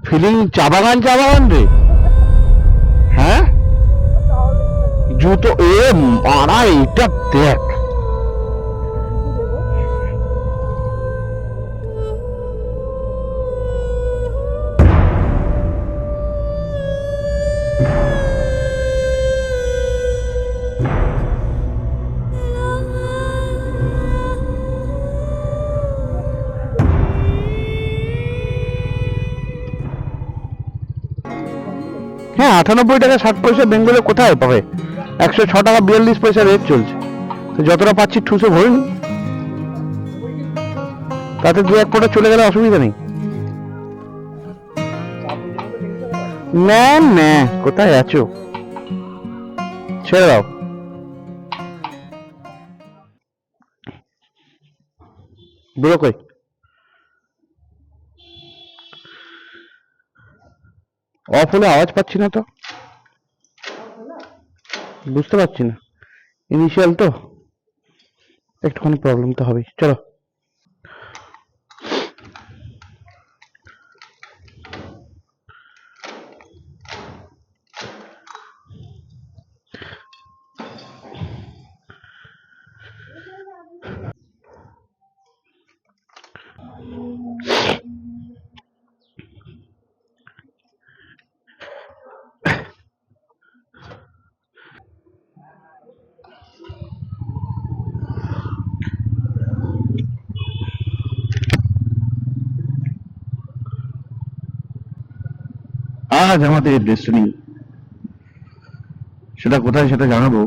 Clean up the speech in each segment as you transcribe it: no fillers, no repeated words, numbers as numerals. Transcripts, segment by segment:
Feeling চা বাগান রে। হ্যাঁ, জুতো মারা, এটা দেখ। হ্যাঁ, 98 টাকা 60 পয়সা বেঙ্গলে কোথায় পাবে? 106 টাকা 42 পয়সা রেট চলছে। তো যতটা পাচ্ছি ঠুসে ভরিন, তাতে দু এক ফোঁটা চলে গেলে অসুবিধা নেই। না না, কোথায় আছো? ছেড়ে দাও। বুড়ো কই? অফ হলে আওয়াজ পাচ্ছি না তো, বুঝতে পারছি না। ইনিশিয়াল তো একটুখানি প্রবলেম তো হবেই। চলো। আজ আমাদের ডেস্টিনি, সেটা কোথায় সেটা জানাবো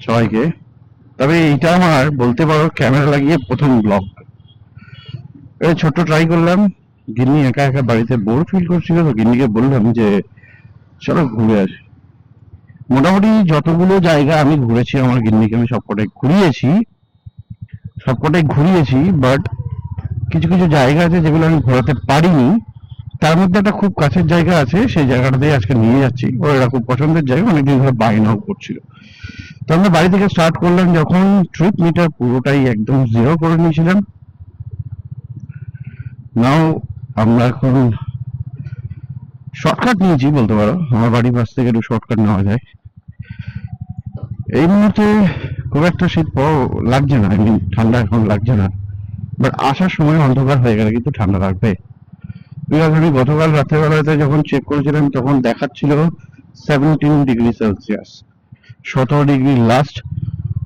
সবাইকে। তবে এইটা আমার বলতে পারো ক্যামেরা লাগিয়ে প্রথম ব্লগ। এই ছোট্ট ট্রাই করলাম। গিন্নি একা একা বাড়িতে বোর ফিল করছিল, তো গিন্নিকে বললাম যে চলো ঘুরে আসি। মোটামুটি যতগুলো জায়গা আমি ঘুরেছি, আমার গিন্নিকে আমি সবকটাই ঘুরিয়েছি, বাট কিছু কিছু জায়গা আছে যেগুলো আমি ঘোরাতে পারিনি। তার মধ্যে একটা খুব কাছের জায়গা আছে, সেই জায়গাটাতে আজকে নিয়ে যাচ্ছি। ওর এটা খুব পছন্দের জায়গা, অনেকদিন ধরে বায়নাও করছিল। তো আমরা বাড়ি থেকে স্টার্ট করলাম যখন, ট্রিপ মিটার পুরোটাই একদম জিরো করে নিয়েছিলাম। নাও আমরা এখন শর্টকাট নিয়েছি বলতে পারো, আমার বাড়ির পাশ থেকে একটু শর্টকাট নেওয়া যায়। এই মুহূর্তে খুব একটা শীত লাগছে না, ঠান্ডা এখন লাগছে না, বাট আসার সময় অন্ধকার হয়ে গেলে কিন্তু ঠান্ডা লাগবে। বিকজ আমি গতকাল রাত্রেবেলাতে যখন চেক করেছিলাম তখন দেখাচ্ছিল 17 degree Celsius, 17 degree last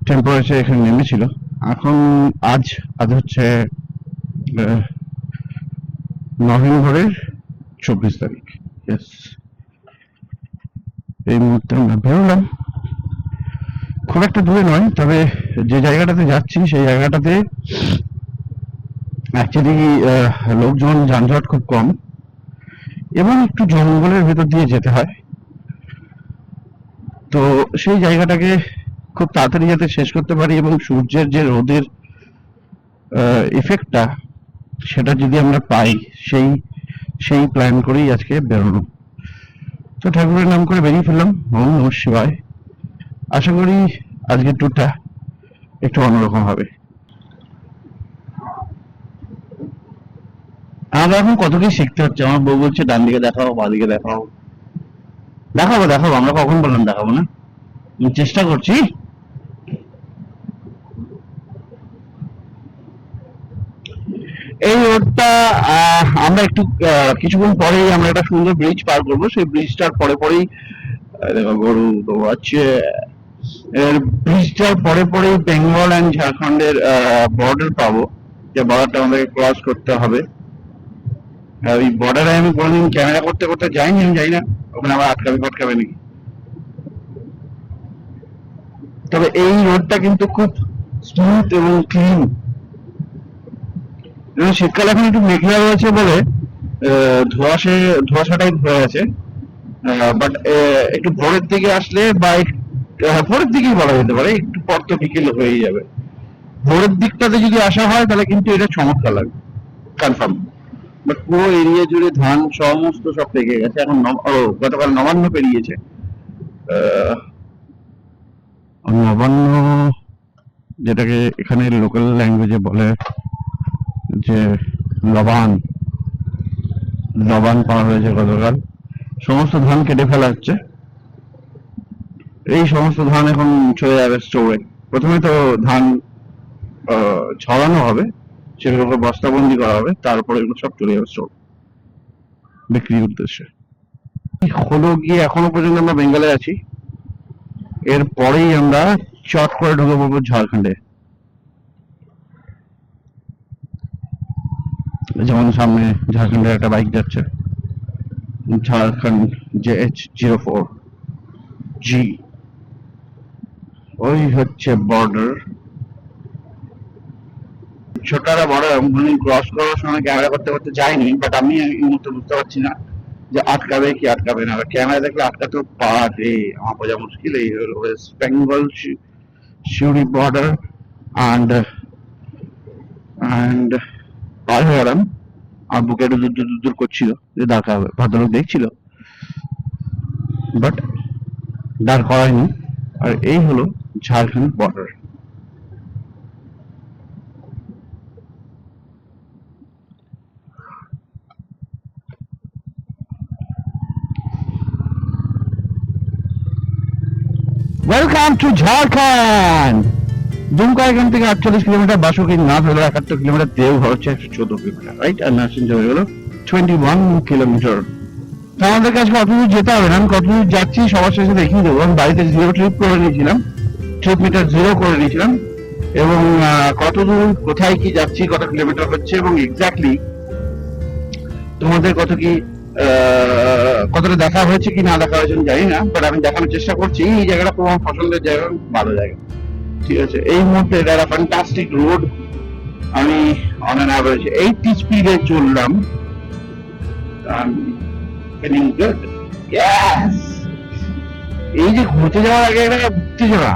temperature এখানে নেমেছিল। এখন আজ আজ হচ্ছে নভেম্বরের 24 তারিখ। ইয়েস, এই মুহূর্তে আমরা বেরোলাম। খুব একটা দূরে নয়, তবে যে জায়গাটাতে যাচ্ছি সেই জায়গাটাতে অ্যাকচুয়ালি লোকজন, যানজট খুব কম, এবং একটু জঙ্গলের ভেতর দিয়ে যেতে হয়। তো সেই জায়গাটাকে খুব তাড়াতাড়ি যাতে শেষ করতে পারি, এবং সূর্যের যে রোদের ইফেক্টটা সেটা যদি আমরা পাই, সেই সেই প্ল্যান করেই আজকে বেরোনো। তো ঠাকুরের নাম করে বেরিয়ে ফেললাম, ওম নমঃ শিবায়। আশা করি আজকের ট্যুরটা একটু অন্যরকম হবে। আমরা এখন কত কি শিখতে হচ্ছে। আমার বউ বলছে ডান দিকে দেখাও, বা দিকে দেখাও। দেখাবো দেখাবো, আমরা কখন বললাম দেখাবো না? আমি চেষ্টা করছি। এই রোডটা আমরা একটু কিছুক্ষণ পরেই আমরা একটা সুন্দর ব্রিজ পার করবো। সেই ব্রিজটার পরে পরেই দেখো গরু দৌড়াচ্ছে। এর ব্রিজটার পরে পরেই বেঙ্গল অ্যান্ড ঝাড়খণ্ডের বর্ডার পাবো, যে বর্ডারটা আমাদেরকে ক্রস করতে হবে। ওই বর্ডারে আমি কোনোদিন ক্যামেরা করতে করতে যাইনি, আমি যাই না ওখানে আবার আটকাবে ফাটকাবে নাকি। তবে এই রোডটা কিন্তু খুব স্মুথ এবং ক্লিন। শীতকাল এখন একটু মেঘলা রয়েছে বলে ধোঁয়াশা টাইপ হয়ে আছে, বাট একটু ভোরের দিকে আসলে, বা ভোরের দিকেই বলা যেতে পারে, একটু পর তো বিকেল হয়ে যাবে। ভোরের দিকটাতে যদি আসা হয় তাহলে কিন্তু এটা চমৎকার লাগবে, কনফার্ম। বাট পুরো এরিয়া জুড়ে ধান সমস্ত সব পেকে গেছে এখন। গতকাল নবান্ন পেরিয়েছে। নবান্ন, যেটাকে এখানে লোকাল ল্যাঙ্গুয়েজে বলে যে লবান, লবান পাওয়া হয়েছে গতকাল, সমস্ত ধান কেটে ফেলা হচ্ছে। এই সমস্ত ধান এখন চলে যাবে স্টোরে। প্রথমে তো ধান ছড়ানো হবে, সেগুলোকে বস্তাবন্দি করা হবে, তারপরে এগুলো সব চলে যাবে স্টোর বিক্রির উদ্দেশ্যে। হলো গিয়ে এখনো পর্যন্ত আমরা বেঙ্গলে আছি, এরপরেই আমরা চট করে ঢুকে পড়বো ঝাড়খণ্ডে। যেমন সামনে ঝাড়খণ্ডের একটা বাইক যাচ্ছে, ঝাড়খণ্ড JH04G, ওই হচ্ছে বর্ডার। ছোটরা বড় ক্রস করার সময় ক্যামেরা করতে করতে যায়নি, বাট আমি এই মুহূর্তে বুঝতে পারছি না যে আটকাবে কি আটকাবে না। ক্যামেরা দেখলে আটকাতেও পারে, আমার বোঝা মুশকিল। এই হলো West Bengal Siuri border, and and পার হয়ে গেলাম। আর বুকে একটু দূর দূর দূর করছিল যে দাঁড় করাবে, ভদ্রলোক দেখছিল, বাট দাঁড় করায়নি। আর এই হলো Jharkhand border. Welcome to Jharkhand. Dumka এখান থেকে 48 কিলোমিটার, বাসুকিনাথ হলো 71 কিলোমিটার, দেওঘর হচ্ছে 114 কিলোমিটার, রাইট? আর নার্সিংজোর হলো 21 কিলোমিটার। আমাদের কাছে কতদূর যেতে হবে না, আমি কতদূর যাচ্ছি সবার শেষে দেখিয়ে দেবো। আমি বাড়িতে জিরো ট্রিপ করে নিয়েছিলাম, ট্রিপ মিটার জিরো করে নিয়েছিলাম, এবং কতদূর কোথায় কি যাচ্ছি, কত কিলোমিটার হচ্ছে, এবং এক্স্যাক্টলি তোমাদের কতটা দেখা হয়েছে কি না দেখা হয়েছে আমি জানি না, বাট আমি দেখানোর চেষ্টা করছি। এই জায়গাটা খুব আমার পছন্দের জায়গা, ভালো জায়গা, ঠিক আছে? এই মুহূর্তে এটা একটা ফ্যান্টাস্টিক রোড। আমি অন অ্যান অ্যাভারেজ 80 স্পিডে চললাম। এই যে ঘুরতে যাওয়ার আগে একটা উত্তেজনা,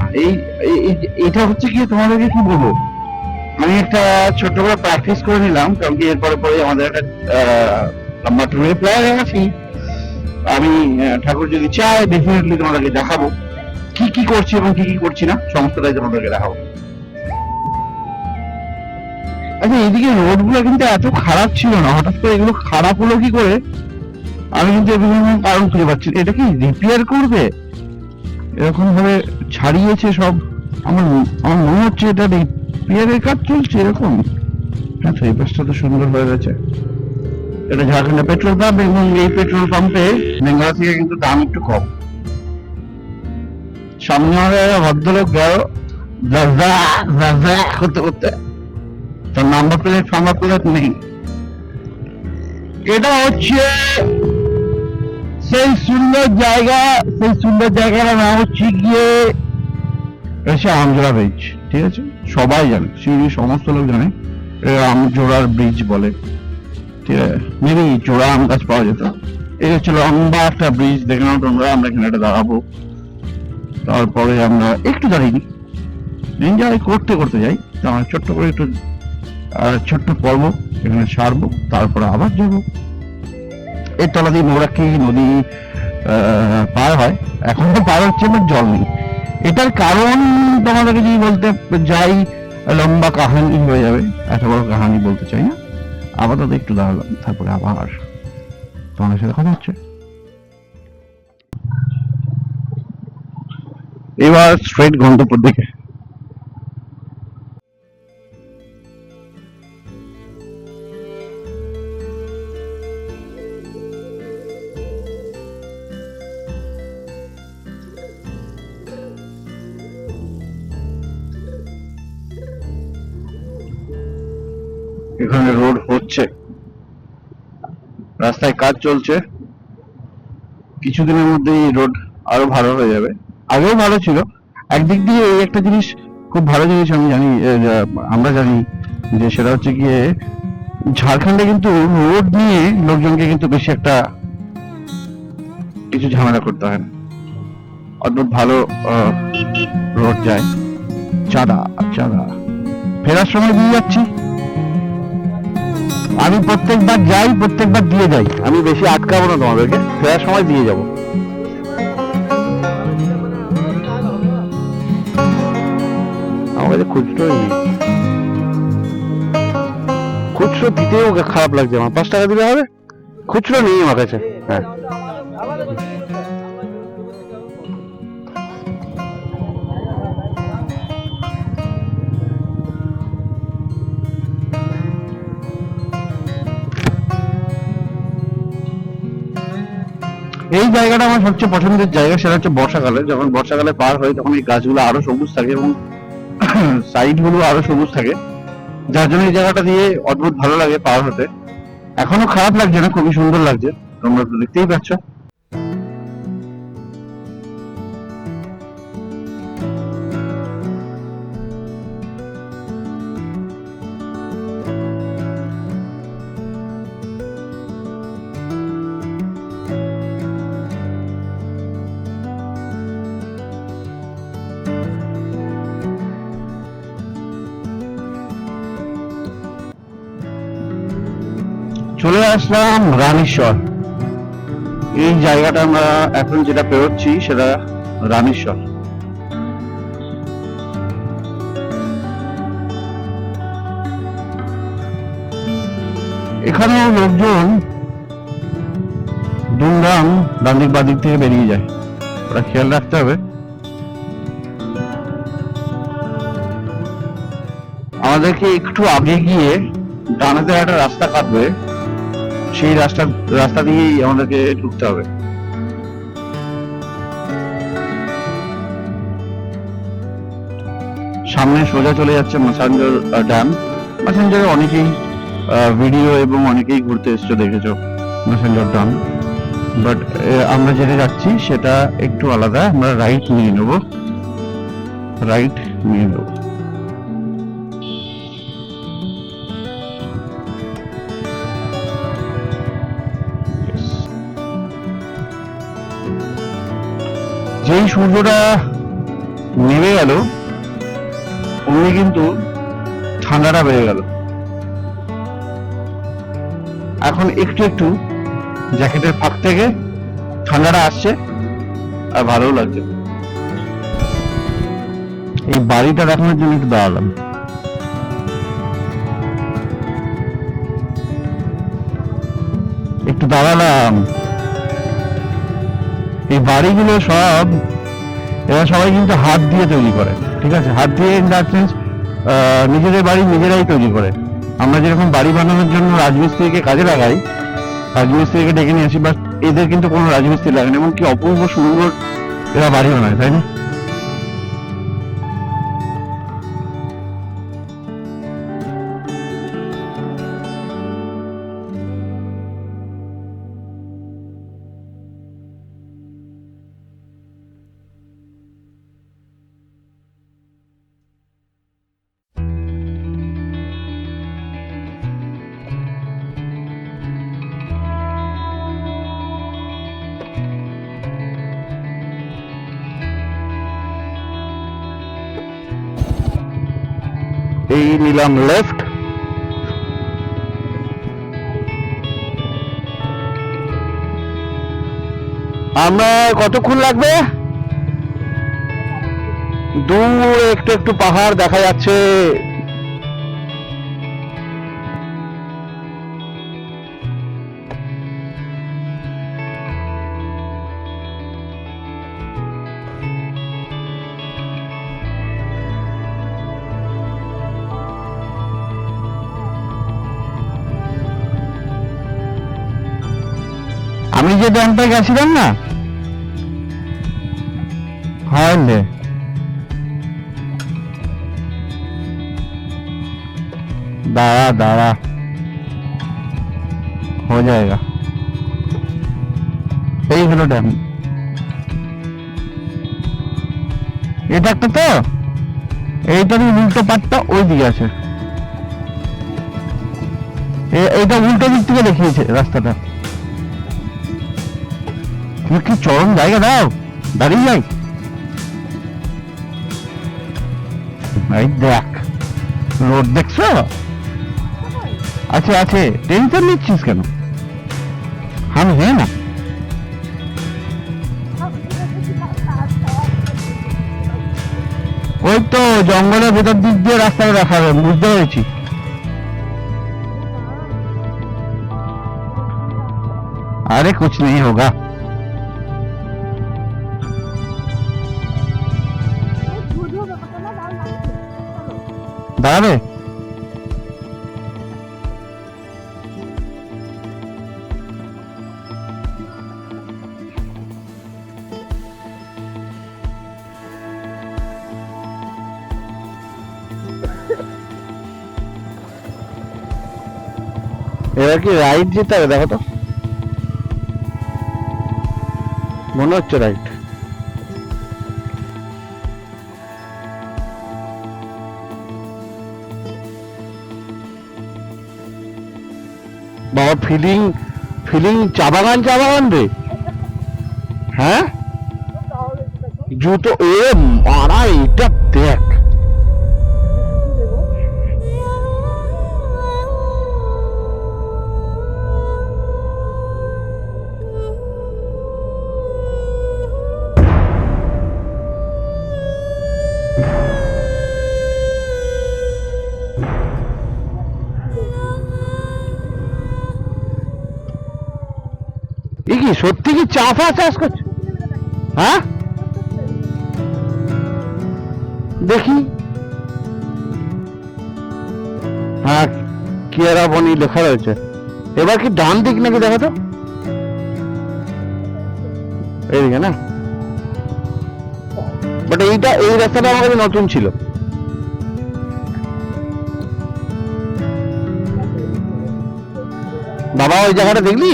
এটা হচ্ছে কি, তোমাদেরকে কি বলবো, আমি একটা ছোট্ট করে প্র্যাকটিস করে নিলাম, কারণ কি এরপরে পরে আমাদের একটা লম্বা ট্যুরে প্ল্যান আছি। আমি ঠাকুর যদি চায় ডেফিনেটলি তোমাদেরকে দেখাবো কি কি করছি এবং কি কি করছি না, সমস্তটাই তোমাদেরকে দেখাবো। আচ্ছা, এইদিকে রোড গুলো কিন্তু এত খারাপ ছিল না, হঠাৎ করে এগুলো খারাপ হলো কি করে আমি কিন্তু বিভিন্ন কারণ খুঁজে পাচ্ছি। এটা কি রিপেয়ার করবে এরকম ভাবে ছাড়িয়েছে সব? আমার আমার মনে হচ্ছে এটা রিপেয়ারের কাজ চলছে এরকম। হ্যাঁ, তো এই পাশটা তো সুন্দর হয়ে গেছে। এটা ঝাড়খণ্ডের পেট্রোল পাম্প, এবং এই পেট্রোল পাম্পে বেঙ্গল থেকে কিন্তু দাম একটু কম। সামনে আমাদের ভদ্রলোক গেল করতে করতে, তার নাম্বার প্লেট নেই। এটা হচ্ছে সেই সুন্দর জায়গা, সেই সুন্দর জায়গার নাম হচ্ছে গিয়ে আমজোড়া ব্রিজ, ঠিক আছে? সবাই জানে, সিউড়ির সমস্ত লোক জানে আমজোড়ার ব্রিজ বলে, ঠিক আছে? মেবি জোড়া আম গাছ পাওয়া যেত। এই হচ্ছে লম্বা একটা ব্রিজ, দেখে নাও তোমরা। আমরা এখানে একটা দাঁড়াবো, তারপরে আমরা একটু দাঁড়িয়ে এনজয় করতে করতে যাই। তো আমরা ছোট্ট করে একটু ছোট্ট পর্ব এখানে সারবো, তারপরে আবার যাবো। এর তলা দিয়ে মৌরাক্ষী নদী পার হয়, এখনো পার হচ্ছে, বাট জল নেই। এটার কারণ তোমাদেরকে যদি বলতে যাই, লম্বা কাহানি হয়ে যাবে, এত বড় কাহানি বলতে চাই না। আপাতত একটু দাঁড়ালাম, তারপরে আবার তোমাদের সাথে কথা হচ্ছে। এবার স্ট্রেট গন্তব্যের দিকে। এখানে রোড হচ্ছে, রাস্তায় কাজ চলছে, কিছুদিনের মধ্যেই রোড আরো ভালো হয়ে যাবে। আগেও ভালো ছিল। একদিক দিয়ে এই একটা জিনিস খুব ভালো জিনিস আমি জানি, আমরা জানি যে সেটা হচ্ছে গিয়ে ঝাড়খণ্ডে কিন্তু রোড নিয়ে লোকজনকে কিন্তু বেশি একটা কিছু ঝামেলা করতে হয় না, অদ্ভুত ভালো রোড যায়। চাঁদা চাঁদা ফেরার সময় দিয়ে যাচ্ছি, আমি প্রত্যেকবার যাই, প্রত্যেকবার দিয়ে যাই, আমি বেশি আটকাবো না তোমাদেরকে, ফেরার সময় দিয়ে যাবো। আমার কাছে খুচরোই নেই, খুচরো দিতেও খারাপ লাগছে আমার। 5 টাকা দিলে হবে? খুচরো নেই আমার কাছে। হ্যাঁ, এই জায়গাটা আমার সবচেয়ে পছন্দের জায়গা, সেটা হচ্ছে বর্ষাকালে। যখন বর্ষাকালে পার হয় তখন এই গাছগুলো আরো সবুজ থাকে এবং সাইড গুলো আরো সবুজ থাকে, যার জন্য এই জায়গাটা দিয়ে অদ্ভুত ভালো লাগে পার হতে। এখনো খারাপ লাগছে না, খুবই সুন্দর লাগছে, তোমরা তো দেখতেই পাচ্ছ। চলে আসলাম রানীশ্বর। এই জায়গাটা আমরা এখন যেটা পেরোচ্ছি সেটা রানীশ্বর। এখানেও লোকজন দুমদাম ডান দিক বাদিক থেকে বেরিয়ে যায়, ওরা খেয়াল রাখতে হবে। আমাদেরকে একটু আগে গিয়ে ডানাতে একটা রাস্তা কাটবে, সেই রাস্তা দিয়েই আমাদেরকে ঢুকতে হবে। সামনে সোজা চলে যাচ্ছে মাসাঞ্জর ড্যাম। মাসাঞ্জরে অনেকেই ভিডিও এবং অনেকেই ঘুরতে এসছো, দেখেছো মাসাঞ্জর ড্যাম। বাট আমরা যেটা যাচ্ছি সেটা একটু আলাদা, আমরা রাইট নিয়ে নেবো, রাইট নিয়ে নেবো। যেই সূর্যটা নেমে গেল অমনি কিন্তু ঠান্ডাটা বেড়ে গেল। এখন একটু একটু জ্যাকেটের ফাঁক থেকে ঠান্ডাটা আসছে আর ভালোও লাগছে। এই বাড়িটা দেখানোর জন্য একটু দাঁড়ালাম। এই বাড়িগুলো সব এরা সবাই কিন্তু হাত দিয়ে তৈরি করে, ঠিক আছে? হাত দিয়ে ইন দ্যাট সেন্স নিজেদের বাড়ি নিজেরাই তৈরি করে। আমরা যেরকম বাড়ি বানানোর জন্য রাজমিস্ত্রিকে কাজে লাগাই, রাজমিস্ত্রিকে ডেকে নিয়ে আসি, বাট এদের কিন্তু কোনো রাজমিস্ত্রি লাগে না। এবং কি অপূর্ব সুন্দর এরা বাড়ি বানায়, তাই না? এই নিলাম লেফট। আমরা কতক্ষণ লাগবে? দূরে একটু একটু পাহাড় দেখা যাচ্ছে। আমি যে ড্যামটা গেছিলাম না, হাইলে दाड़ा दाड़ा हो जाएगा। এই হলো ড্যাম। এটা একটা তো এইটারই উল্টো পাটটা ওই দিকে আছে, এইটা উল্টো দিক থেকে দেখিয়েছে রাস্তাটা। তুমি কি চরম জায়গা, দাও দাঁড়িয়ে যাই। এই দেখ রোড দেখছো? আছে আছে, টেনশন নিচ্ছিস কেন? हम है ना। ওই তো জঙ্গলের ভেতর দিক দিয়ে রাস্তাটা দেখাবে, বুঝতে পেরেছি। अरे कुछ नहीं होगा। दादा এবার কি রাইট যেতে হবে? দেখো তো, মনে হচ্ছে রাইট। বাবা ফিলিং ফিলিং চা বাগান রে। হ্যাঁ জুতো এ মারা, এটা দেখ। কি সত্যি কি চা ফা চাষ করছে? হ্যাঁ দেখি। হ্যাঁ কিয়ারা বনি লেখা রয়েছে। এবার কি ডান দিক নাকি দেখো তো, এইদিকে না। বাট এইটা, এই রাস্তাটা আমার কাছে নতুন ছিল। বাবা ওই জায়গাটা দেখলি?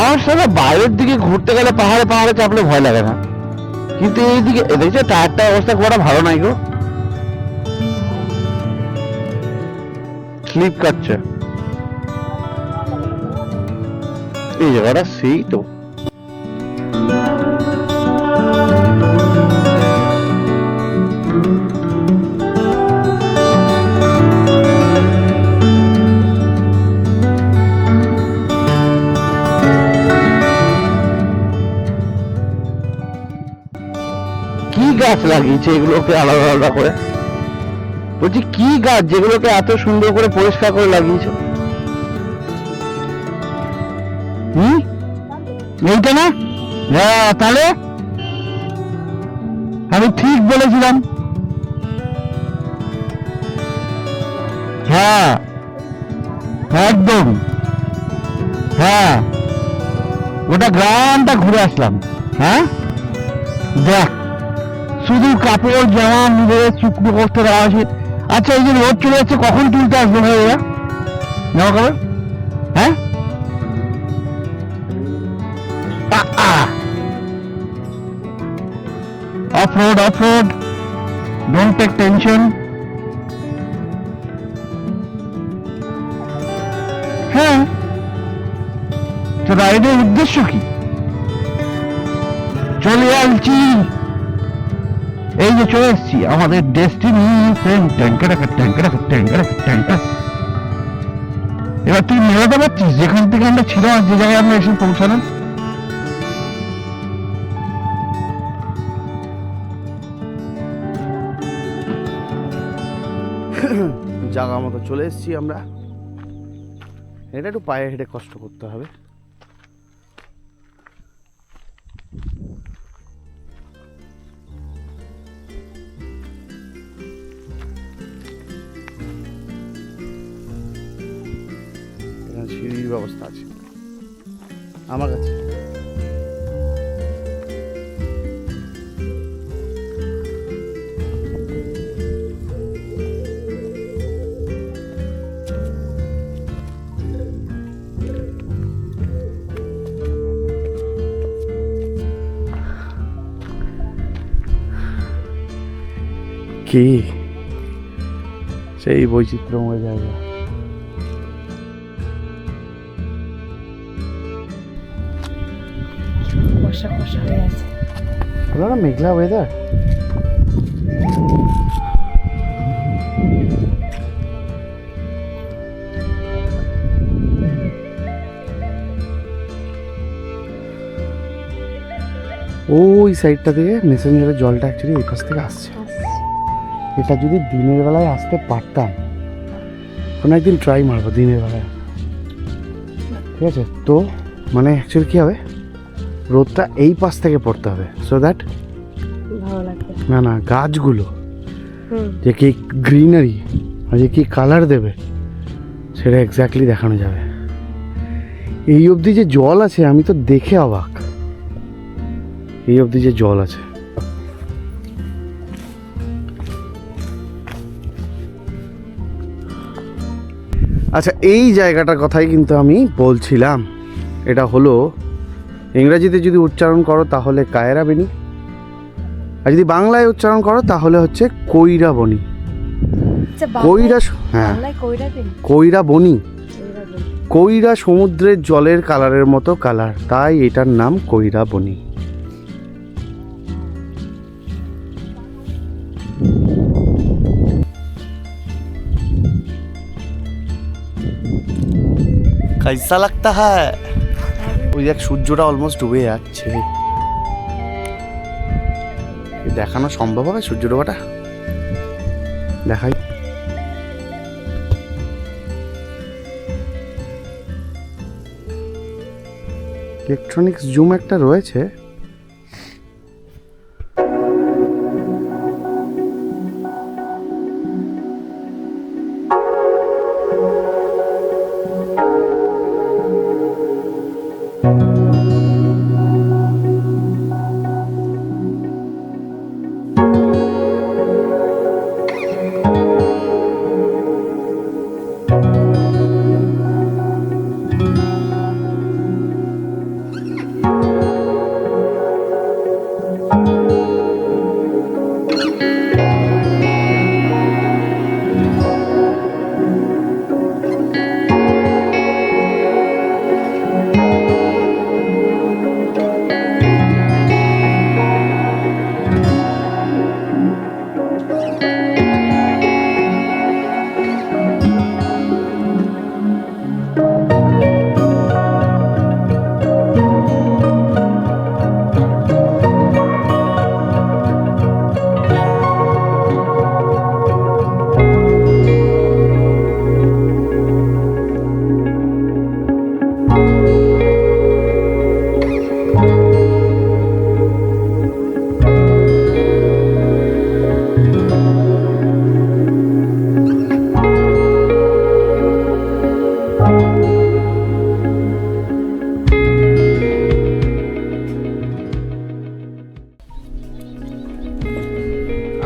আমার সাথে বাইরের দিকে ঘুরতে গেলে পাহাড়ে পাহাড়ে চাপলে ভয় লাগে না, কিন্তু এইদিকে দেখছো টায়ারটার অবস্থা খুব একটা ভালো নাই গো, স্লিপ কাটছে। এই জায়গাটা সেই তো। কি গাছ লাগিয়েছে এগুলোকে আলাদা আলাদা করে? বলছি কি গাছ যেগুলোকে এত সুন্দর করে পরিষ্কার করে লাগিয়েছে? এইটা না? হ্যাঁ তাহলে আমি ঠিক বলেছিলাম। হ্যাঁ একদম, হ্যাঁ ওটা গ্রামটা ঘুরে আসলাম। হ্যাঁ দেখ, শুধু কাপড় জামা মিলে শুকনো করতে দেওয়া আছে। আচ্ছা এই যে রোদ চলে যাচ্ছে, কখন তুলতে আসবে ভাই ওরা জামা কাপড়? হ্যাঁ off road don't take tension. হ্যাঁ তো রাইডের উদ্দেশ্য কি? চলে আসছি, এই যে চলে এসছি আমাদের ডেস্টিনেশন। এবার তুই মেলাতে পারছিস যেখান থেকে আমরা ছিলাম আর যে জায়গায় আমরা এসে পৌঁছালাম? জায়গা মতো চলে এসছি আমরা। এটা একটু পায়ে হেঁটে কষ্ট করতে হবে। সিঁড়ির ব্যবস্থা আছে আমার কাছে। কি সেই বৈচিত্র্যময় জায়গা। মেঘলা ওয়েদার। ওই সাইডটা থেকে মেসেঞ্জারের জলটা অ্যাকচুয়ালি ওই পাশ থেকে আসছে। এটা যদি দিনের বেলায় আসতে পারতাম, কোনো একদিন ট্রাই মারবো দিনের বেলায়। ঠিক আছে, তো মানে অ্যাকচুয়ালি কী হবে, রোদটা এই পাশ থেকে পড়তে হবে, সো দ্যাট ভালো লাগবে। না না গাছগুলো যে কি গ্রিনারি আর যে কি কালার দেবে সেটা এক্স্যাক্টলি দেখানো যাবে। এই অবধি যে জল আছে আমি তো দেখে অবাক, এই অবধি যে জল আছে। আচ্ছা, এই জায়গাটার কথাই কিন্তু আমি বলছিলাম। এটা হলো, ইংরেজিতে যদি উচ্চারণ করো তাহলে কায়রাবেনি, আর যদি বাংলায় উচ্চারণ করো তাহলে হচ্ছে কৈরাবনী। কৈরা, হ্যাঁ কৈরাবনী। কৈরা সমুদ্রের জলের কালারের মতো কালার, তাই এটার নাম কৈরাবনী। कैसा लगता है? ওই দেখ সূর্যটা অলমোস্ট ডুবে যাচ্ছে। দেখানো সম্ভব হবে সূর্য ডোবাটা? দেখাই। ইলেকট্রনিক্স জুম একটা রয়েছে,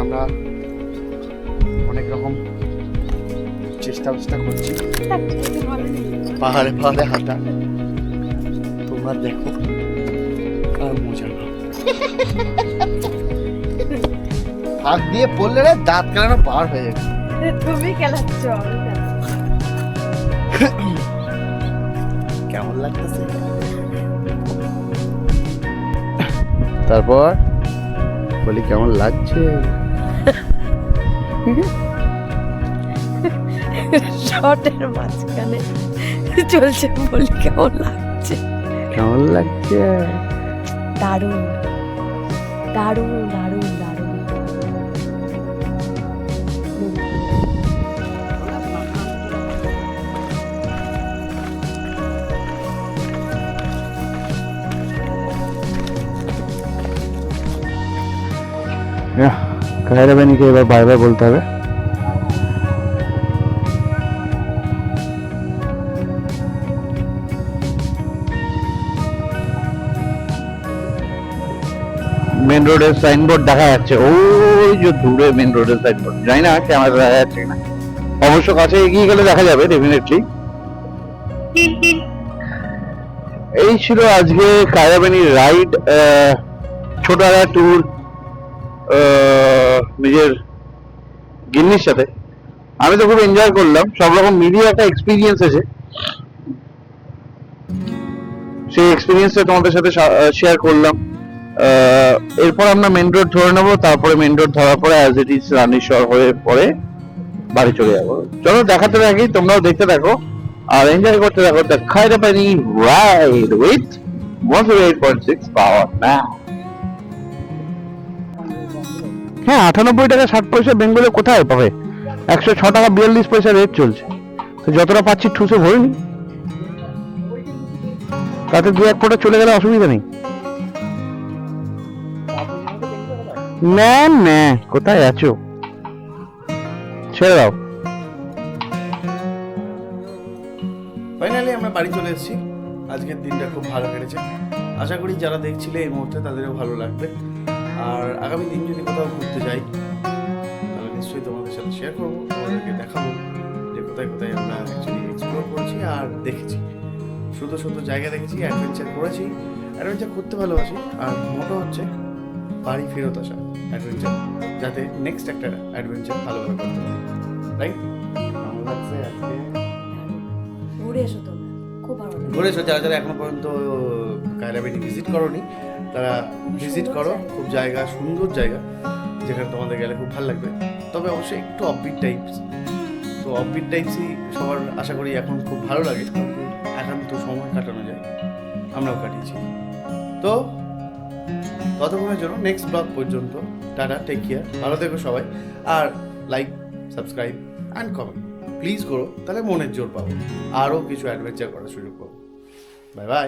আমরা অনেক রকম চেষ্টা করছি পাহাড়ে পাহাড়ে হাঁটা। তোমরা দেখো আর মজা নাও। হাত দিয়ে পড়লে রে দাঁত কেলানো পার হয়ে যাবে। তুমি খেলাচ্ছ, কেমন লাগতেছে? তারপর বলি কেমন লাগছে? শটের মাঝখানে চলছে, বলি কেমন লাগছে? কেমন লাগছে? দারুণ দারুণ দারুণ দারুণ। কায়রাবেনিকে এবার বাই বাই বলতে হবে। মেন রোডের সাইনবোর্ড দেখা যাচ্ছে, ওই যে দূরে মেন রোডের সাইনবোর্ড, জানি না ক্যামেরা দেখা যাচ্ছে কিনা, অবশ্য কাছে এগিয়ে গেলে দেখা যাবে ডেফিনেটলি। এই ছিল আজকে কায়রাবেনির রাইড, ছোট একটা ট্যুর নিজের গিন্নির সাথে। আমি তো খুব এনজয় করলাম, সব রকম মিলিয়ে একটা এক্সপিরিয়েন্স আছে, সেই এক্সপিরিয়েন্সটা তোমাদের সাথে শেয়ার করলাম। এরপর আমরা মেন রোড ধরে নেবো, তারপরে মেন রোড ধরার পরে অ্যাজ ইট ইজ রানীশ্বর হয়ে পরে বাড়ি চলে যাবো। চলো দেখাতে থাকি, তোমরাও দেখতে থাকো আর এনজয় করতে থাকো দ্য কায়রাবেনি রাইড উইথ 108.6 পাওয়ার নাও। হ্যাঁ, 98 টাকা 60 পয়সা বেঙ্গলে কোথায় পাবে? 106 টাকা 42 পয়সা রেট চলছে, তো যতটা পাচ্ছি ঠুসে ভরিনি। তাতে দু এক ফোঁটা চলে গেলে অসুবিধা নেই। না না, কোথায় আছো, ছেড়ে দাও। ফাইনালি আমরা বাড়ি চলে এসেছি। আজকের দিনটা খুব ভালো কেটেছে। আশা করি যারা দেখছিলে এই মুহূর্তে তাদেরও ভালো লাগবে। আর আগামী দিন যদি কোথাও ঘুরতে যাই তাহলে নিশ্চয়ই তোমাদের সাথে শেয়ার করবো, তোমাদেরকে দেখাবো যে কোথায় কোথায় আমরা অ্যাকচুয়ালি এক্সপ্লোর করেছি আর দেখেছি। সুন্দর সুন্দর জায়গা দেখেছি, অ্যাডভেঞ্চার করেছি। অ্যাডভেঞ্চার করতে ভালোবাসি, আর মোটো হচ্ছে বাড়ি ফেরত আসা অ্যাডভেঞ্চার, যাতে নেক্সট একটা অ্যাডভেঞ্চার ভালোভাবে করতে পারি। রাইট? আমার লাগছে আজকে ঘুরে এসো তোমরা, খুব ভালো লাগবে। ঘুরে এসো। যারা যারা এখনো পর্যন্ত কায়রাবেনি ভিজিট করোনি তারা ভিজিট করো। খুব জায়গা, সুন্দর জায়গা, যেখানে তোমাদের গেলে খুব ভালো লাগবে। তবে অবশ্যই একটু অফবিট টাইপস, তো অফবিট টাইপসই সবার আশা করি এখন খুব ভালো লাগে, কিন্তু একান্ত সময় কাটানো যায়, আমরাও কাটিয়েছি। তো ততক্ষণের জন্য নেক্সট ব্লগ পর্যন্ত টাটা, টেক কেয়ার, ভালো থেকো সবাই। আর like, subscribe and comment please করো, তাহলে মনের জোর পাবো, আরও কিছু অ্যাডভেঞ্চার করার সুযোগ পাবো। Bye bye.